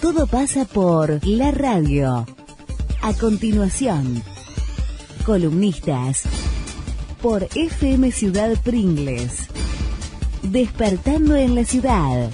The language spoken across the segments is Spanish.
Todo pasa por la radio. A continuación, columnistas por FM Ciudad Pringles. Despertando en la ciudad.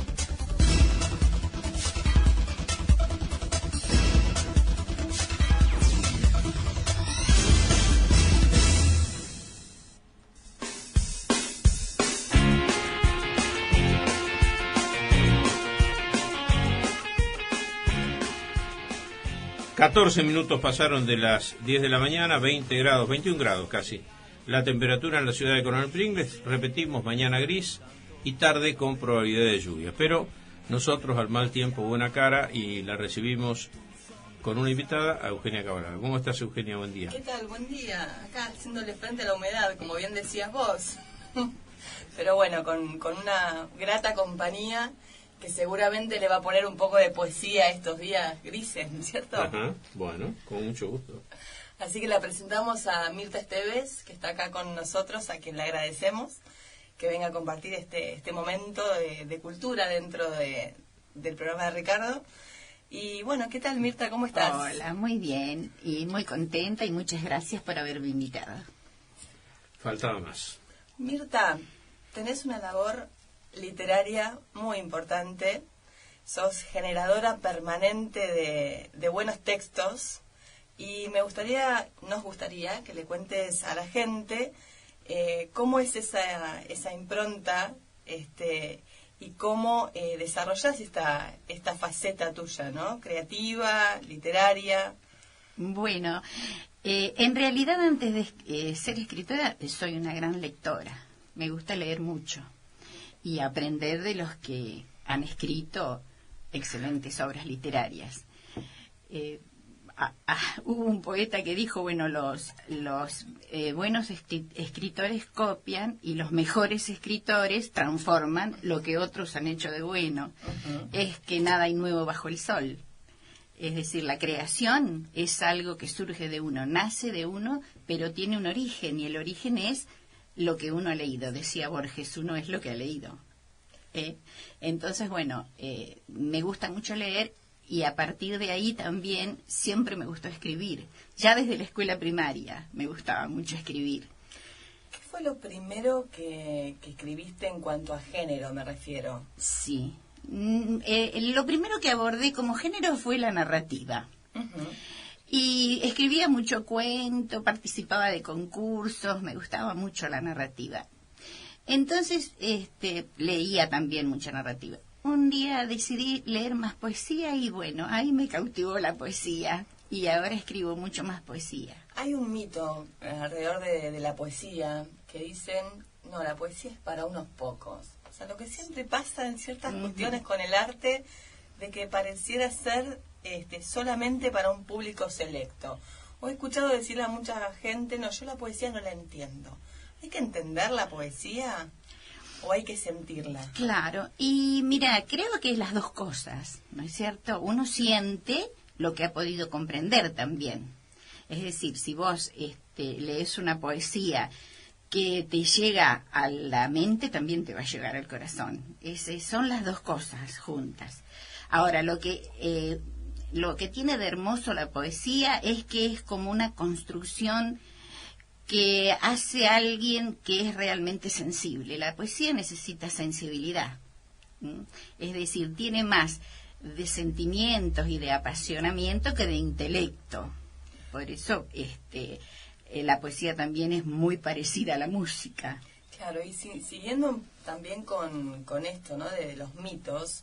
Catorce minutos pasaron de las 10 de la mañana, 20 grados, 21 grados casi. La temperatura en la ciudad de Coronel Pringles, repetimos, mañana gris y tarde con probabilidad de lluvia. Pero nosotros al mal tiempo buena cara y la recibimos con una invitada, a Eugenia Cabral. ¿Cómo estás, Eugenia? Buen día. ¿Qué tal? Buen día. Acá haciéndole frente a la humedad, como bien decías vos. Pero bueno, con una grata compañía que seguramente le va a poner un poco de poesía a estos días grises, ¿no es cierto? Ajá, bueno, con mucho gusto. Así que la presentamos a Mirta Esteves, que está acá con nosotros, a quien le agradecemos que venga a compartir este momento de cultura dentro del programa de Ricardo. Y bueno, ¿qué tal, Mirta? ¿Cómo estás? Hola, muy bien y muy contenta y muchas gracias por haberme invitado. Faltaba más. Mirta, tenés una labor literaria muy importante, sos generadora permanente de buenos textos y nos gustaría que le cuentes a la gente cómo es esa impronta y cómo desarrollás esta faceta tuya, ¿no? Creativa, literaria. Bueno, en realidad antes de ser escritora soy una gran lectora, me gusta leer mucho y aprender de los que han escrito excelentes obras literarias. Hubo un poeta que dijo, bueno, los buenos escritores copian y los mejores escritores transforman lo que otros han hecho de bueno. Uh-huh. Es que nada hay nuevo bajo el sol. Es decir, la creación es algo que surge de uno, nace de uno, pero tiene un origen, y el origen es lo que uno ha leído. Decía Borges, uno es lo que ha leído. Entonces, bueno, me gusta mucho leer y a partir de ahí también siempre me gustó escribir. Ya desde la escuela primaria me gustaba mucho escribir. ¿Qué fue lo primero que escribiste en cuanto a género, me refiero? Sí. Lo primero que abordé como género fue la narrativa. Uh-huh. Y escribía mucho cuento, participaba de concursos, me gustaba mucho la narrativa. Entonces, leía también mucha narrativa. Un día decidí leer más poesía y bueno, ahí me cautivó la poesía y ahora escribo mucho más poesía. Hay un mito alrededor de la poesía que dicen, no, la poesía es para unos pocos. O sea, lo que siempre pasa en ciertas cuestiones con el arte, de que pareciera ser solamente para un público selecto. O he escuchado decirle a mucha gente, no, yo la poesía no la entiendo. ¿Hay que entender la poesía o hay que sentirla? Claro, y mira, creo que es las dos cosas, ¿no es cierto? Uno siente lo que ha podido comprender también. Es decir, si vos lees una poesía que te llega a la mente, también te va a llegar al corazón. Son las dos cosas juntas. Ahora, lo que tiene de hermoso la poesía es que es como una construcción que hace a alguien que es realmente sensible. La poesía necesita sensibilidad. Es decir, tiene más de sentimientos y de apasionamiento que de intelecto. Por eso la poesía también es muy parecida a la música. Claro, y siguiendo también con esto, ¿no? De los mitos,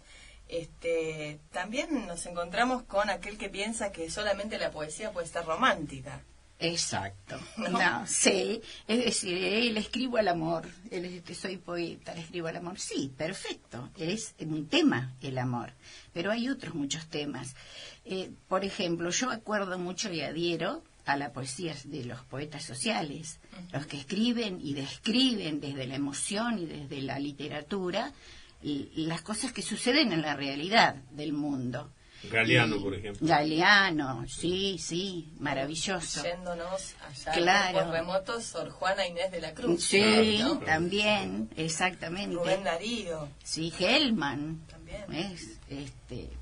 también nos encontramos con aquel que piensa que solamente la poesía puede ser romántica. Exacto. No, sí, es decir, le escribo al amor, soy poeta, le escribo al amor. Sí, perfecto, es un tema el amor, pero hay otros muchos temas. Por ejemplo, yo acuerdo mucho y adhiero a la poesía de los poetas sociales, los que escriben y describen desde la emoción y desde la literatura las cosas que suceden en la realidad del mundo. Galeano, por ejemplo. Galeano, sí, maravilloso. Yéndonos allá claro. en remotos, Sor Juana Inés de la Cruz. Sí, ¿no? También, exactamente. Rubén Darío. Sí, Hellman. También.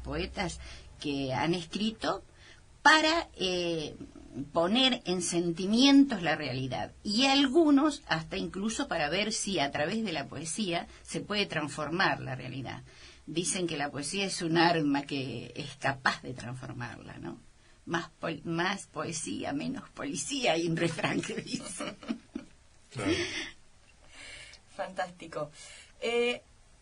Poetas que han escrito para poner en sentimientos la realidad, y algunos hasta incluso para ver si a través de la poesía se puede transformar la realidad. Dicen que la poesía es un arma que es capaz de transformarla, ¿no? Más poesía, menos policía, hay un refrán que dice. Claro. Fantástico.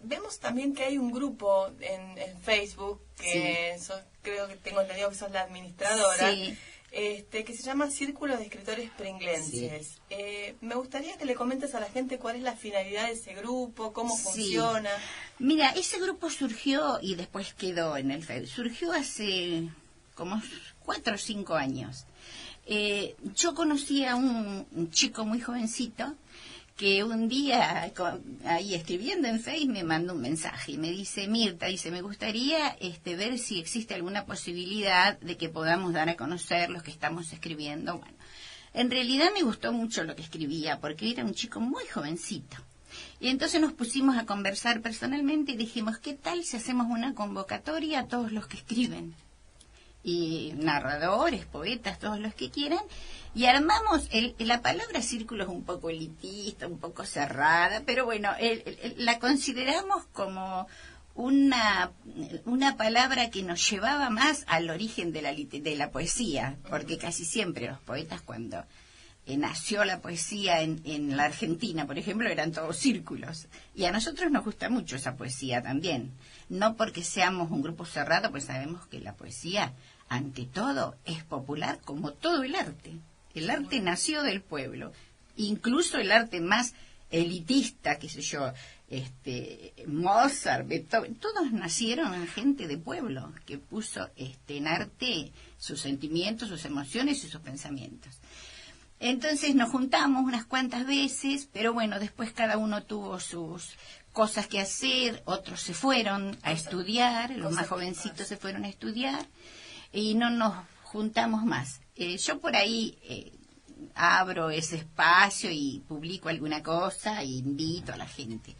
Vemos también que hay un grupo en Facebook que creo que tengo entendido que sos la administradora. Sí. Que se llama Círculo de Escritores Pringlenses. Sí. Me gustaría que le comentes a la gente cuál es la finalidad de ese grupo, cómo funciona. Mira, ese grupo surgió y después quedó en el Facebook. Surgió hace como 4 o 5 años. Yo conocí a un chico muy jovencito que un día, ahí escribiendo en Facebook, me mandó un mensaje y me dice: Mirta, dice, me gustaría ver si existe alguna posibilidad de que podamos dar a conocer los que estamos escribiendo. Bueno, en realidad me gustó mucho lo que escribía porque era un chico muy jovencito. Y entonces nos pusimos a conversar personalmente y dijimos: ¿qué tal si hacemos una convocatoria a todos los que escriben? Y narradores, poetas, todos los que quieran, y armamos, la palabra círculo es un poco elitista, un poco cerrada, pero bueno, la consideramos como una palabra que nos llevaba más al origen de la poesía, porque casi siempre los poetas, cuando nació la poesía en la Argentina, por ejemplo, eran todos círculos, y a nosotros nos gusta mucho esa poesía también, no porque seamos un grupo cerrado, pues sabemos que la poesía, ante todo, es popular como todo el arte. El arte nació del pueblo, incluso el arte más elitista, qué sé yo, Mozart, Beethoven, todos nacieron en gente de pueblo que puso en arte sus sentimientos, sus emociones y sus pensamientos. Entonces nos juntamos unas cuantas veces, pero bueno, después cada uno tuvo sus cosas que hacer, otros se fueron a estudiar, los más jovencitos se fueron a estudiar y no nos juntamos más. Yo por ahí abro ese espacio y publico alguna cosa e invito a la gente.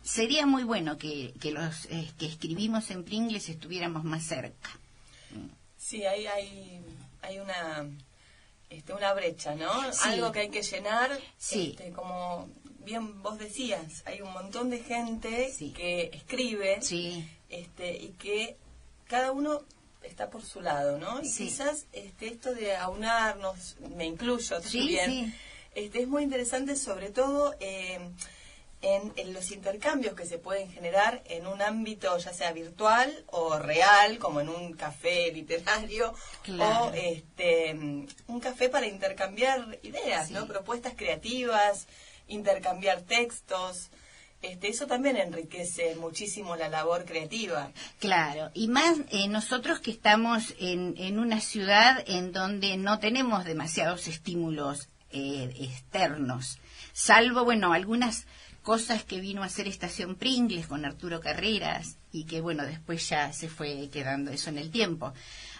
Sería muy bueno que los que escribimos en Pringles estuviéramos más cerca. Sí, hay una brecha, ¿no? Sí. Algo que hay que llenar. Sí. Como bien vos decías, hay un montón de gente Sí. que escribe, Sí. y que cada uno está por su lado, ¿no? Y Sí. quizás esto de aunarnos, me incluyo también, es muy interesante, sobre todo en los intercambios que se pueden generar en un ámbito ya sea virtual o real, como en un café literario, Claro. o un café para intercambiar ideas, Sí. ¿no? Propuestas creativas, intercambiar textos. Eso también enriquece muchísimo la labor creativa. Claro, y más nosotros que estamos en una ciudad en donde no tenemos demasiados estímulos externos, salvo, bueno, algunas cosas que vino a hacer Estación Pringles con Arturo Carreras y que, bueno, después ya se fue quedando eso en el tiempo.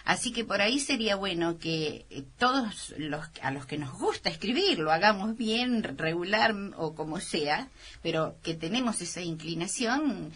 Así que por ahí sería bueno que todos a los que nos gusta escribir, lo hagamos bien, regular o como sea, pero que tenemos esa inclinación,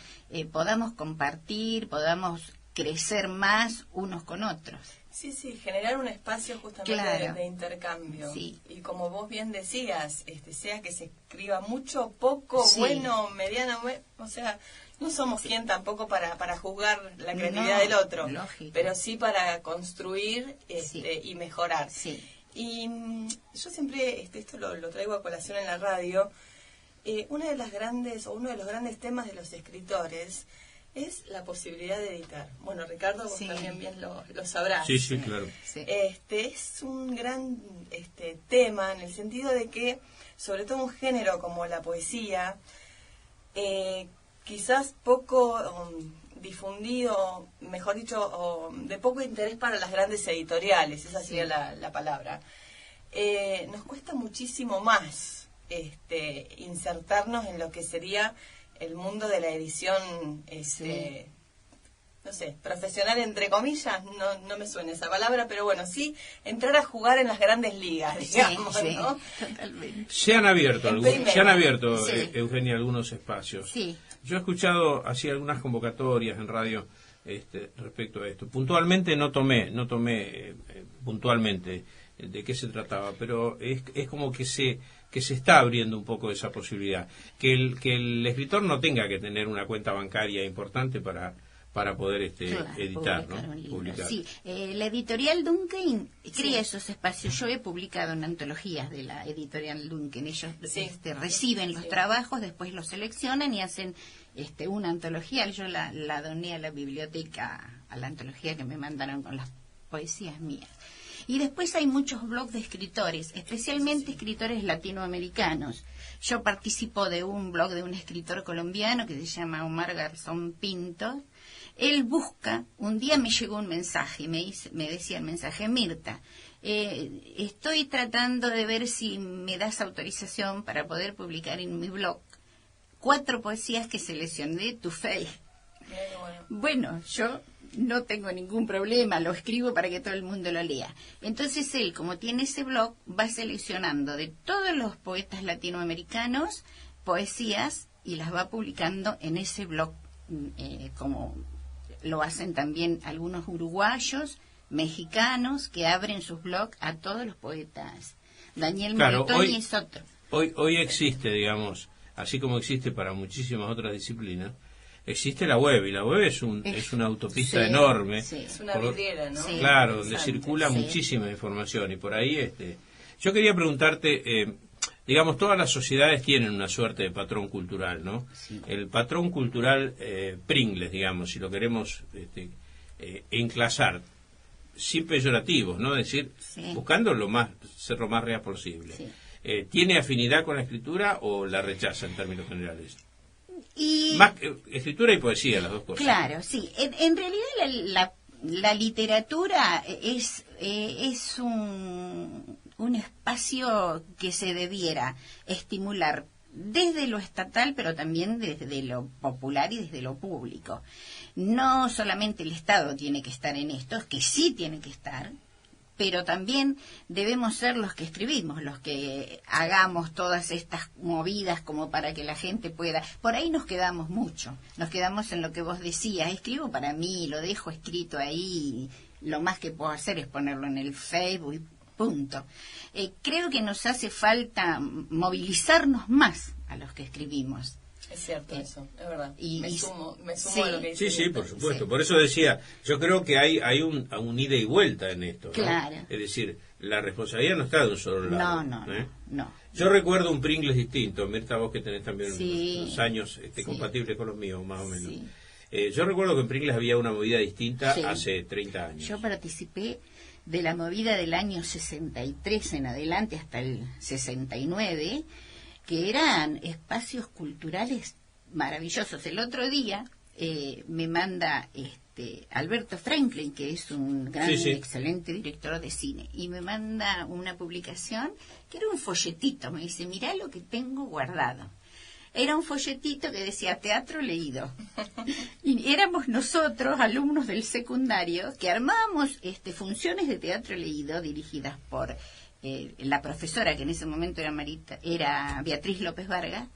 podamos compartir, podamos crecer más unos con otros. Sí, generar un espacio justamente Claro. de intercambio. Sí. Y como vos bien decías, sea que se escriba mucho, poco, Sí. bueno, mediano, o sea, no somos quien tampoco para juzgar la creatividad No, del otro, lógico. pero sí para construir Sí. y mejorar. Sí. Y yo siempre, esto lo traigo a colación en la radio, uno de los grandes temas de los escritores es la posibilidad de editar. Bueno, Ricardo, vos Sí. también bien lo sabrás. Sí, sí, claro. Sí. Es un gran tema en el sentido de que, sobre todo un género como la poesía, quizás poco difundido, mejor dicho, de poco interés para las grandes editoriales, esa sería la palabra. Nos cuesta muchísimo más insertarnos en lo que sería el mundo de la edición, no sé, profesional entre comillas, no me suena esa palabra, pero bueno, sí, entrar a jugar en las grandes ligas, digamos, Sí, ¿no? totalmente. Se han abierto, Sí. Eugenia, algunos espacios. Sí. Yo he escuchado así algunas convocatorias en radio respecto a esto. Puntualmente no tomé puntualmente de qué se trataba, pero es como que se está abriendo un poco esa posibilidad, que el escritor no tenga que tener una cuenta bancaria importante para poder editar, ¿no? Publicar. Sí, la editorial Duncan crea esos espacios. Yo he publicado en antologías de la editorial Duncan. Ellos reciben los trabajos, después los seleccionan y hacen una antología. Yo la doné a la biblioteca, a la antología que me mandaron con las poesías mías. Y después hay muchos blogs de escritores, especialmente escritores latinoamericanos. Yo participo de un blog de un escritor colombiano que se llama Omar Garzón Pinto. Él busca, un día me llegó un mensaje, me decía el mensaje: Mirta, estoy tratando de ver si me das autorización para poder publicar en mi blog 4 poesías que seleccioné de tu Face. Bueno, yo no tengo ningún problema, lo escribo para que todo el mundo lo lea. Entonces él, como tiene ese blog, va seleccionando de todos los poetas latinoamericanos poesías y las va publicando en ese blog, como lo hacen también algunos uruguayos, mexicanos, que abren sus blogs a todos los poetas. Daniel Moritoni es otro. Hoy existe, digamos, así como existe para muchísimas otras disciplinas, existe la web, y la web es una autopista enorme. Sí. Es una vidriera, ¿no? Sí. Claro, donde circula muchísima información, y por ahí yo quería preguntarte, digamos, todas las sociedades tienen una suerte de patrón cultural, ¿no? Sí. El patrón cultural Pringles, digamos, si lo queremos enclasar, sin peyorativos, ¿no? Es decir, buscando ser lo más real posible. Sí. ¿Tiene afinidad con la escritura o la rechaza en términos generales? Más escritura y poesía, las dos cosas. Claro, sí. En realidad la literatura es un espacio que se debiera estimular desde lo estatal, pero también desde lo popular y desde lo público. No solamente el Estado tiene que estar en esto, es que sí tiene que estar, pero también debemos ser los que escribimos, los que hagamos todas estas movidas como para que la gente pueda. Por ahí nos quedamos mucho, nos quedamos en lo que vos decías: escribo para mí, lo dejo escrito ahí, lo más que puedo hacer es ponerlo en el Facebook, punto. Creo que nos hace falta movilizarnos más a los que escribimos. Es cierto eso, es verdad. Me sumo a lo que dice. Sí, por supuesto. Sí. Por eso decía, yo creo que hay un ida y vuelta en esto, ¿no? Claro. Es decir, la responsabilidad no está de un solo lado. No. Yo recuerdo un Pringles distinto, Mirta, vos que tenés también unos años compatibles con los míos, más o menos. Sí. Yo recuerdo que en Pringles había una movida distinta hace 30 años. Yo participé de la movida del año 63 en adelante hasta el 69, que eran espacios culturales maravillosos. El otro día me manda Alberto Franklin, que es un gran excelente director de cine, y me manda una publicación que era un folletito. Me dice: mirá lo que tengo guardado. Era un folletito que decía teatro leído. Y éramos nosotros, alumnos del secundario, que armábamos funciones de teatro leído dirigidas por la profesora, que en ese momento era Beatriz López Vargas,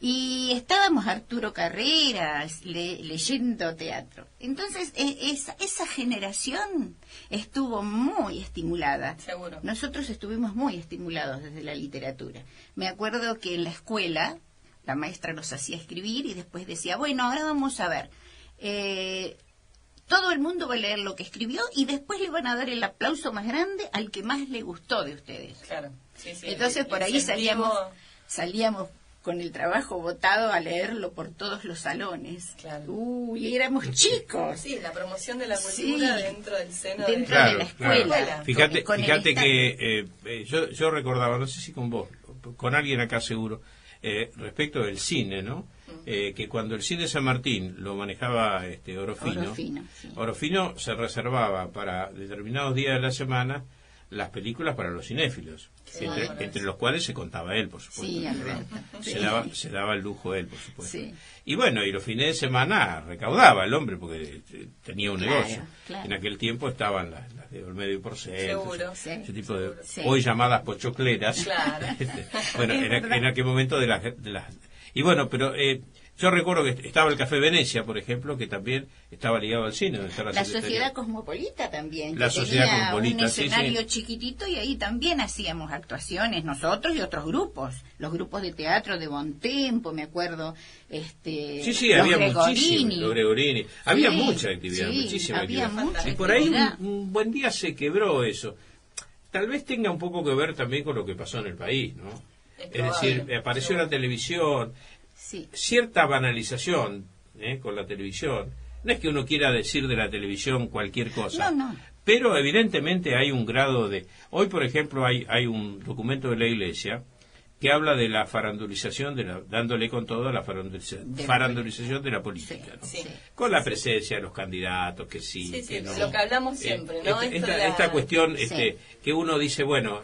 y estábamos Arturo Carreras leyendo teatro. Entonces esa generación estuvo muy estimulada. Seguro. Nosotros estuvimos muy estimulados desde la literatura. Me acuerdo que en la escuela la maestra nos hacía escribir y después decía: bueno, ahora vamos a ver, todo el mundo va a leer lo que escribió y después le van a dar el aplauso más grande al que más le gustó de ustedes. Claro. Sí, entonces por ahí salíamos con el trabajo votado a leerlo por todos los salones. Claro. Uy, éramos chicos. Sí, la promoción de la cultura dentro del seno de la escuela. Claro. Fíjate que yo recordaba, no sé si con vos, con alguien acá seguro, respecto del cine, ¿no? Que cuando el cine San Martín lo manejaba Orofino se reservaba para determinados días de la semana las películas para los cinéfilos, entre los cuales se contaba él, por supuesto. Sí, Alberto. Se daba el lujo él, por supuesto. Sí. Y bueno, y los fines de semana recaudaba el hombre porque tenía un negocio. Claro. En aquel tiempo estaban las de Olmedo y Porcel, ese tipo de Sí. hoy llamadas pochocleras. Claro. Bueno, en aquel momento de las y bueno, pero Yo recuerdo que estaba el Café Venecia, por ejemplo, que también estaba ligado al cine. Donde está la Sociedad Cosmopolita también. La Sociedad tenía Cosmopolita, un escenario sí. chiquitito y ahí también hacíamos actuaciones, nosotros y otros grupos. Los grupos de teatro de Bontempo, me acuerdo. Sí, los había Gregorini. muchísimo, los Gregorini. Había Sí, mucha actividad, sí, muchísima había actividad. mucha Y por ahí actividad. un buen día se quebró eso. Tal vez tenga un poco que ver también con lo que pasó en el país, ¿no? Es decir, apareció la televisión, Sí. cierta banalización con la televisión. No es que uno quiera decir de la televisión cualquier cosa, No. pero evidentemente hay un grado de... Hoy, por ejemplo, hay un documento de la Iglesia que habla de la farandulización, dándole con todo a la farandulización de la política, ¿no? Sí. Con la presencia de los candidatos, que sí, Sí, que no. lo que hablamos siempre, ¿no? Esta cuestión Sí. que uno dice, bueno,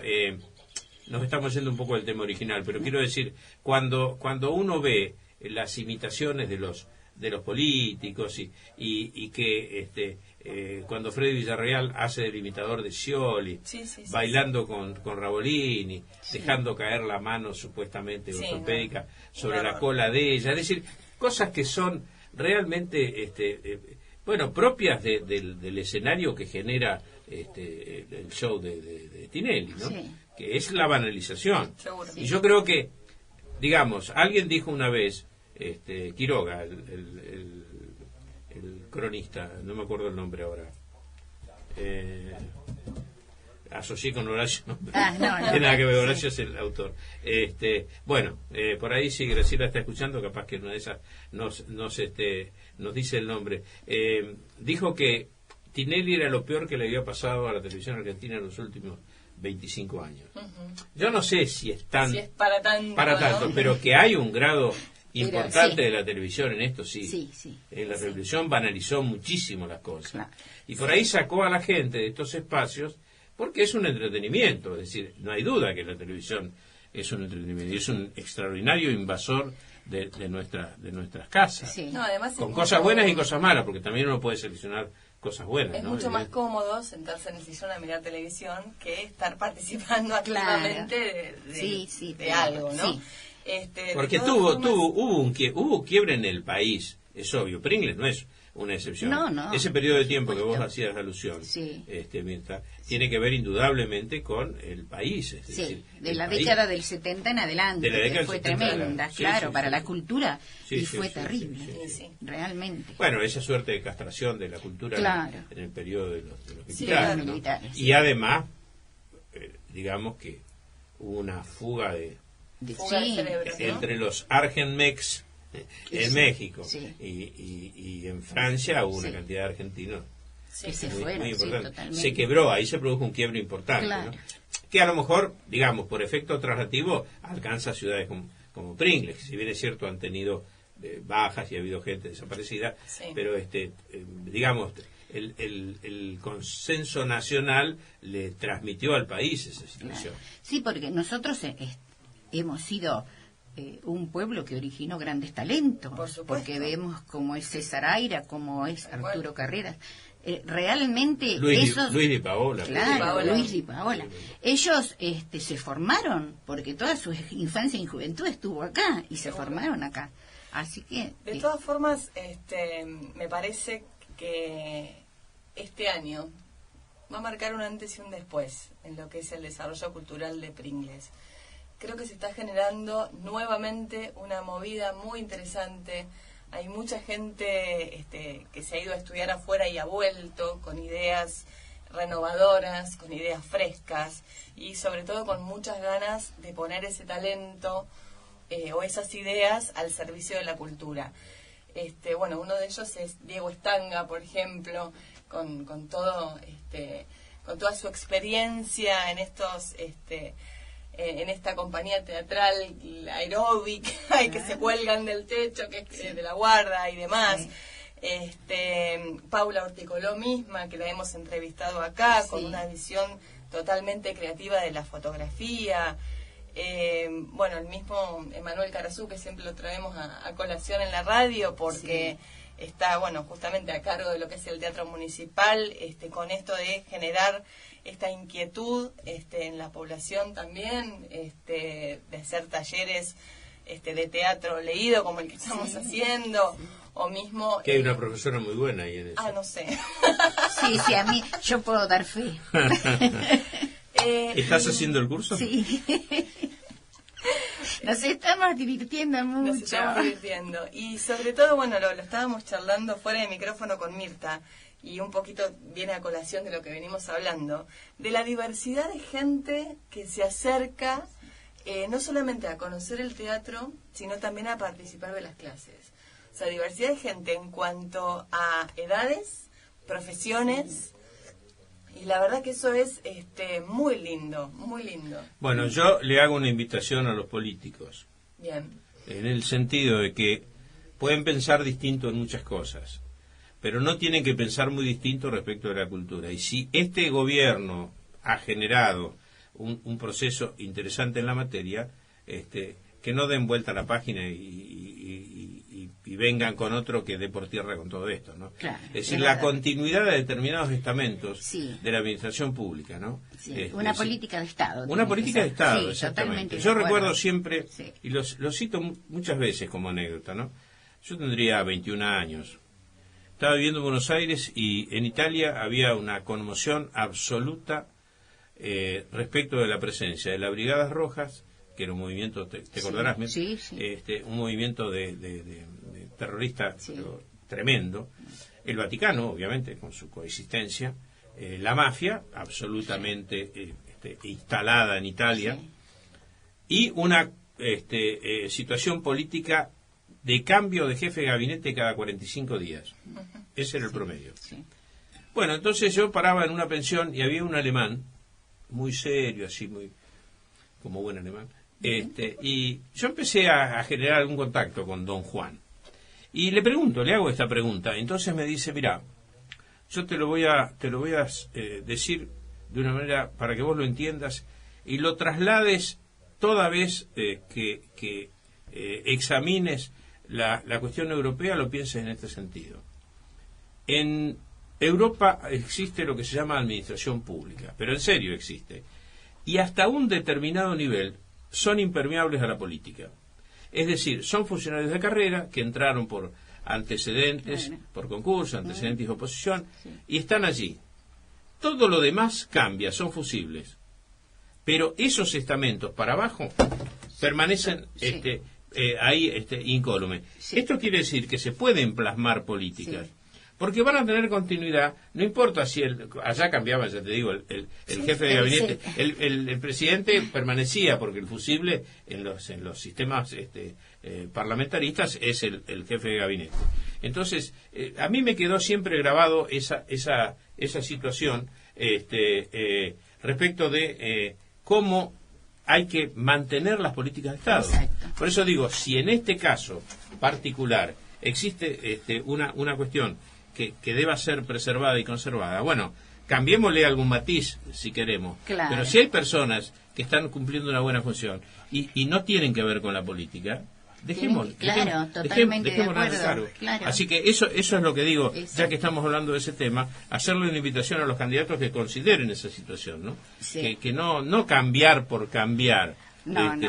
nos estamos yendo un poco del tema original, pero quiero decir, cuando uno ve las imitaciones de los políticos y que cuando Freddy Villarreal hace del imitador de Scioli, bailando con Ravolini, dejando caer la mano supuestamente ortopédica sobre la cola de ella, es decir, cosas que son realmente propias del escenario que genera el show de Tinelli, ¿no? Sí. Que es la banalización. Seguro. Y yo creo que, digamos, alguien dijo una vez, Quiroga, el cronista, no me acuerdo el nombre ahora, asocié con Horacio, no tiene nada que ver, Horacio es el autor. Por ahí si Graciela está escuchando, capaz que una de esas nos dice el nombre. Dijo que Tinelli era lo peor que le había pasado a la televisión argentina en los últimos 25 años. Yo no sé si es para tanto, ¿no? Pero que hay un grado importante sí. de la televisión en esto, sí. En la televisión banalizó muchísimo las cosas. Claro. Y por ahí sacó a la gente de estos espacios porque es un entretenimiento. Es decir, no hay duda que la televisión es un entretenimiento y es un extraordinario invasor de nuestras casas. Sí. No, además con cosas buenas y cosas malas, porque también uno puede seleccionar cosas buenas. Es ¿no? mucho más cómodo sentarse en el sillón a mirar televisión que estar participando activamente de algo, ¿no? Sí. Porque hubo quiebre en el país, es obvio. Pringles no es una excepción. No. Ese periodo de tiempo que vos hacías alusión, Sí. Mirta, tiene que ver indudablemente con el país. Es decir, de la país. década del 70 en adelante, De la década que fue del 70 en tremenda, adelante. claro, para la cultura, Sí, y sí, fue sí, terrible, sí. realmente. Bueno, esa suerte de castración de la cultura Claro. en el periodo de los Sí, militares. los ¿no? militares, Y además, digamos que hubo una fuga de Fuga de cerebros, ¿no? entre los Argenmex en México y en Francia hubo una cantidad de argentinos que se muy fueron, importante. totalmente. Se quebró, ahí se produjo un quiebre importante, Claro. ¿no? Que a lo mejor, digamos, por efecto traslativo, alcanza ciudades como Pringles, que si bien es cierto han tenido bajas y ha habido gente desaparecida, pero digamos, el consenso nacional le transmitió al país esa situación. Claro. Sí, porque nosotros hemos sido un pueblo que originó grandes talentos, Por supuesto. porque vemos cómo es César Aira, cómo es Arturo Carreras. Realmente Luis esos... Di Paola. Claro, Luis Di Paola. Ellos se formaron, porque toda su infancia y juventud estuvo acá, y se formaron acá. Así que... De todas formas, me parece que este año va a marcar un antes y un después en lo que es el desarrollo cultural de Pringles. Creo que se está generando nuevamente una movida muy interesante. Hay mucha gente que se ha ido a estudiar afuera y ha vuelto con ideas renovadoras, con ideas frescas y sobre todo con muchas ganas de poner ese talento o esas ideas al servicio de la cultura. Uno de ellos es Diego Estanga, por ejemplo, con toda su experiencia en estos en esta compañía teatral aeróbica que se cuelgan del techo, que es de la guarda y demás. Paula Horticoló misma, que la hemos entrevistado acá, con una visión totalmente creativa de la fotografía. El mismo Emanuel Carazú, que siempre lo traemos a colación en la radio, porque está, justamente a cargo de lo que es el teatro municipal, con esto de generar esta inquietud en la población también, de hacer talleres de teatro leído como el que estamos haciendo, o mismo... Que hay una profesora muy buena ahí en eso. No sé. Sí, a mí, yo puedo dar fe. ¿Estás haciendo el curso? Sí. Nos estamos divirtiendo mucho. Nos estamos divirtiendo. Y sobre todo, bueno, lo estábamos charlando fuera de micrófono con Mirta, y un poquito viene a colación de lo que venimos hablando, de la diversidad de gente que se acerca no solamente a conocer el teatro, sino también a participar de las clases. O sea, diversidad de gente en cuanto a edades, profesiones, y la verdad que eso es muy lindo, muy lindo. Bueno, yo le hago una invitación a los políticos. Bien. En el sentido de que pueden pensar distinto en muchas cosas, pero no tienen que pensar muy distinto respecto de la cultura. Y si este gobierno ha generado un proceso interesante en la materia, que no den vuelta a la página y vengan con otro que dé por tierra con todo esto, ¿no? Claro, es decir, la continuidad de determinados estamentos de la administración pública, ¿no? Sí, una política de Estado. Una política de Estado, sí, exactamente. Yo Yo recuerdo siempre, y lo cito muchas veces como anécdota, ¿no? Yo tendría 21 años. Estaba viviendo en Buenos Aires y en Italia había una conmoción absoluta respecto de la presencia de las Brigadas Rojas, que era un movimiento, te acordarás, sí. Un movimiento de terrorista tremendo, el Vaticano, obviamente, con su coexistencia, la mafia, absolutamente instalada en Italia, y una situación política de cambio de jefe de gabinete cada 45 días. Ese era el promedio. Bueno, entonces yo paraba en una pensión y había un alemán, muy serio, así, muy como buen alemán, y yo empecé a generar algún contacto con don Juan. Y le hago esta pregunta. Entonces me dice, mira, yo te lo voy a decir de una manera para que vos lo entiendas y lo traslades toda vez que examines la cuestión europea, lo pienses en este sentido. En Europa existe lo que se llama administración pública, pero en serio existe. Y hasta un determinado nivel son impermeables a la política. Es decir, son funcionarios de carrera que entraron por antecedentes, por concurso, antecedentes de oposición, y están allí. Todo lo demás cambia, son fusibles. Pero esos estamentos para abajo permanecen ahí incólumes. Esto quiere decir que se pueden plasmar políticas. Porque van a tener continuidad, no importa si allá cambiaba, ya te digo, el jefe de gabinete, el presidente permanecía, porque el fusible en los sistemas parlamentaristas es el jefe de gabinete. Entonces, a mí me quedó siempre grabado esa situación respecto de cómo hay que mantener las políticas de Estado. Exacto. Por eso digo, si en este caso particular existe una cuestión que deba ser preservada y conservada, bueno, cambiémosle algún matiz si queremos, pero si hay personas que están cumpliendo una buena función y no tienen que ver con la política, dejémoslo. Totalmente de acuerdo. Claro. Así que eso es lo que digo, ya que estamos hablando de ese tema, hacerle una invitación a los candidatos que consideren esa situación, ¿no? Que no cambiar por cambiar.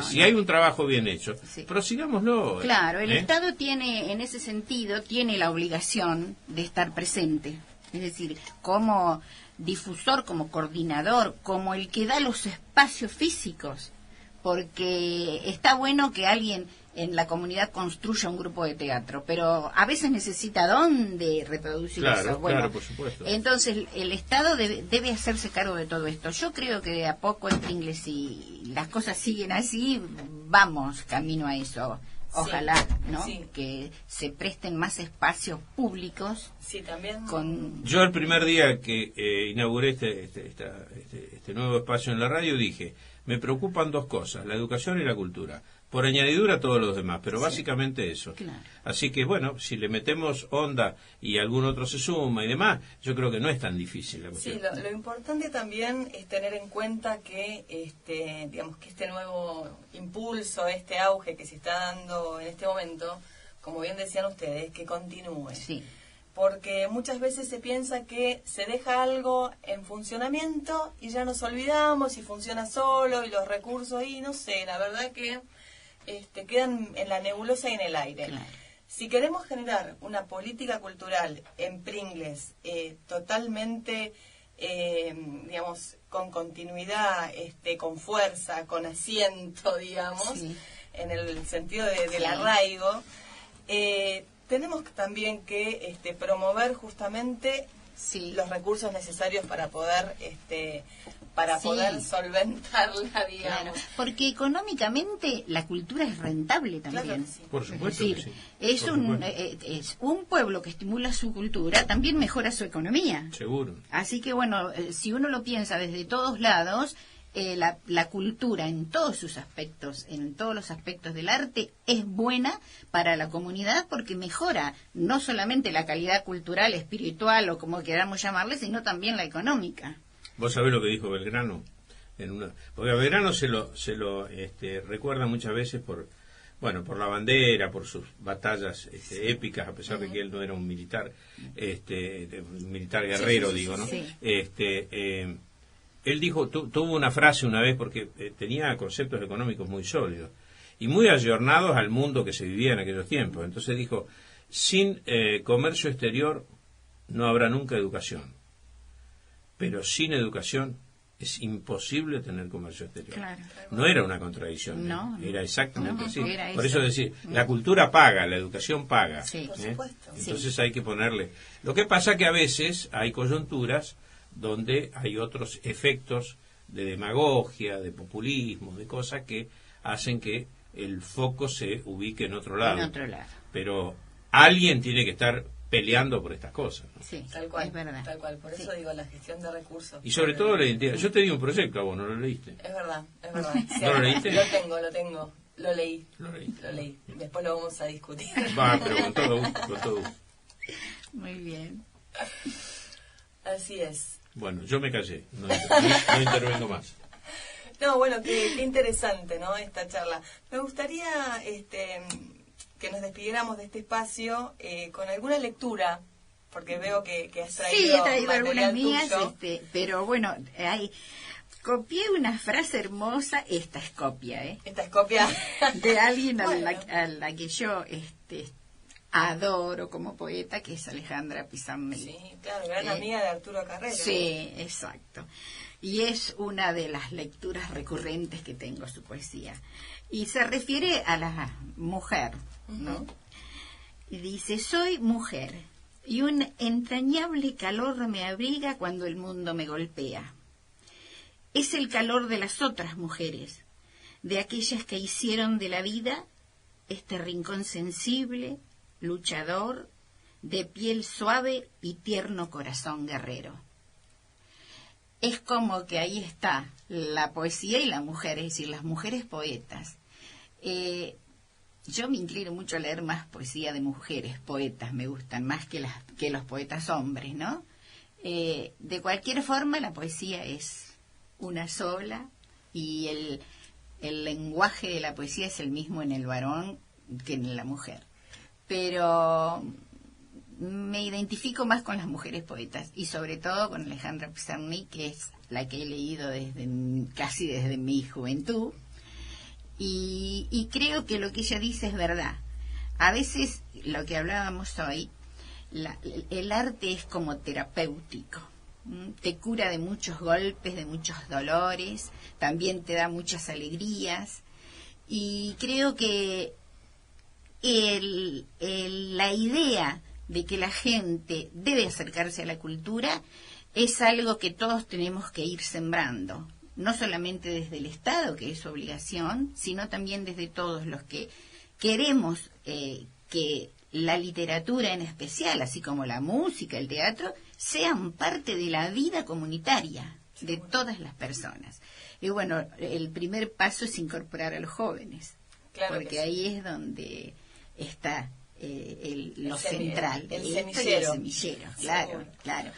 Si hay un trabajo bien hecho, prosigámoslo. Claro, el Estado tiene, en ese sentido, tiene la obligación de estar presente. Es decir, como difusor, como coordinador, como el que da los espacios físicos. Porque está bueno que alguien en la comunidad construya un grupo de teatro, pero a veces necesita dónde reproducir eso. Bueno, claro, por supuesto. Entonces el Estado debe hacerse cargo de todo esto. Yo creo que de a poco en Pringles, si las cosas siguen así, vamos camino a eso. Ojalá, ¿no? Que se presten más espacios públicos. Sí, también. Yo el primer día que inauguré este nuevo espacio en la radio dije, me preocupan dos cosas, la educación y la cultura. Por añadidura todos los demás, pero básicamente eso. Claro. Así que, bueno, si le metemos onda y algún otro se suma y demás, yo creo que no es tan difícil la cuestión. Sí, lo importante también es tener en cuenta que digamos que este nuevo impulso, este auge que se está dando en este momento, como bien decían ustedes, que continúe. Sí. Porque muchas veces se piensa que se deja algo en funcionamiento y ya nos olvidamos y funciona solo y los recursos ahí, no sé, la verdad que quedan en la nebulosa y en el aire. Claro. Si queremos generar una política cultural en Pringles totalmente, digamos, con continuidad, con fuerza, con asiento, digamos, Sí. en el sentido del Sí. arraigo, tenemos también que promover justamente Sí. los recursos necesarios para poder Sí. poder solventarla, digamos. Claro, porque económicamente la cultura es rentable también. Claro que sí. Por Es supuesto decir, que sí. es Por un supuesto. es un pueblo que estimula su cultura, también mejora su economía. Seguro. Así que bueno, si uno lo piensa desde todos lados, la cultura en todos sus aspectos, en todos los aspectos del arte, es buena para la comunidad porque mejora no solamente la calidad cultural, espiritual o como queramos llamarle, sino también la económica. Vos sabés lo que dijo Belgrano. Porque a Belgrano se lo recuerda muchas veces por la bandera, por sus batallas épicas, a pesar de que él no era un militar, militar guerrero, Sí, sí, digo, ¿no? sí. Él dijo, tuvo una frase una vez, porque tenía conceptos económicos muy sólidos y muy ayornados al mundo que se vivía en aquellos tiempos. Entonces dijo, sin comercio exterior no habrá nunca educación, pero sin educación es imposible tener comercio exterior. Claro. No era una contradicción, No, era exactamente no, así. era Por eso. eso decir, la cultura paga, la educación paga. Sí. Por supuesto. Entonces hay que ponerle. Lo que pasa que a veces hay coyunturas donde hay otros efectos de demagogia, de populismo, de cosas que hacen que el foco se ubique en otro lado. En otro lado. Pero alguien tiene que estar peleando por estas cosas, ¿no? Sí, Tal cual, es verdad. tal cual. Por Sí. eso digo la gestión de recursos. Y sobre todo la identidad. Yo te di un proyecto a vos, ¿no lo leíste? Es verdad, es verdad. ¿No lo leíste? Lo tengo. Lo leí. Lo leíste. Lo leí. Después lo vamos a discutir. Va, pero con todo gusto, con todo gusto. Muy bien. Así es. Bueno, yo me callé, no intervengo más. No, bueno, qué interesante, ¿no? Esta charla. Me gustaría que nos despidiéramos de este espacio con alguna lectura, porque veo que has traído, Sí, he traído material algunas mías, tuyo. pero bueno, copié una frase hermosa, esta es copia, Esta es copia. de alguien Bueno. a la que yo adoro como poeta, que es Alejandra Pizarnik. Sí, claro, gran amiga de Arturo Carrera. Sí, exacto. Y es una de las lecturas recurrentes que tengo su poesía. Y se refiere a la mujer, ¿no? Y dice, soy mujer, y un entrañable calor me abriga cuando el mundo me golpea. Es el calor de las otras mujeres, de aquellas que hicieron de la vida este rincón sensible, luchador, de piel suave y tierno corazón guerrero. Es como que ahí está la poesía y la mujer, es decir, las mujeres poetas. Yo me inclino mucho a leer más poesía de mujeres poetas, me gustan más que los poetas hombres, ¿no? De cualquier forma, la poesía es una sola y el lenguaje de la poesía es el mismo en el varón que en la mujer. Pero me identifico más con las mujeres poetas y sobre todo con Alejandra Pizarnik, que es la que he leído casi desde mi juventud. Y creo que lo que ella dice es verdad. A veces, lo que hablábamos hoy, el arte es como terapéutico. Te cura de muchos golpes, de muchos dolores, también te da muchas alegrías. Y creo que la idea de que la gente debe acercarse a la cultura es algo que todos tenemos que ir sembrando. No solamente desde el Estado, que es su obligación, sino también desde todos los que queremos que la literatura en especial, así como la música, el teatro, sean parte de la vida comunitaria de todas las personas. Y bueno, el primer paso es incorporar a los jóvenes, Claro porque que sí. ahí es donde está lo central. El Esto y semillero. el semillero, claro, Seguro. claro.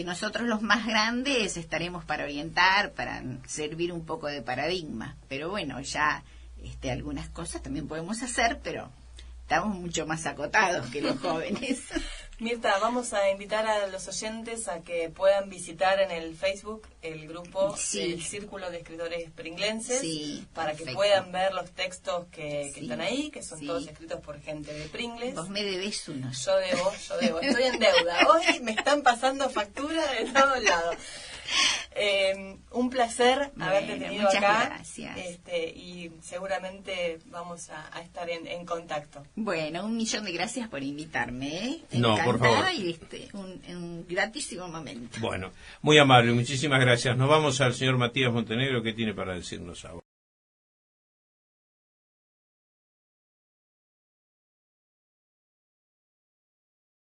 Nosotros los más grandes estaremos para orientar, para servir un poco de paradigma, pero bueno, ya algunas cosas también podemos hacer, pero estamos mucho más acotados que los jóvenes. Mirta, vamos a invitar a los oyentes a que puedan visitar en el Facebook el grupo del Círculo de Escritores Pringlenses, para que puedan ver los textos que están ahí, que son todos escritos por gente de Pringles. Vos me debés uno. Yo debo. Estoy en deuda. Hoy me están pasando factura de todos lados. Un placer haberte tenido acá. Gracias. Y seguramente vamos a estar en contacto. Bueno, 1.000.000 de gracias por invitarme. No, por favor. Y un gratísimo momento. Bueno, muy amable, muchísimas gracias. Nos vamos al señor Matías Montenegro, que tiene para decirnos ahora.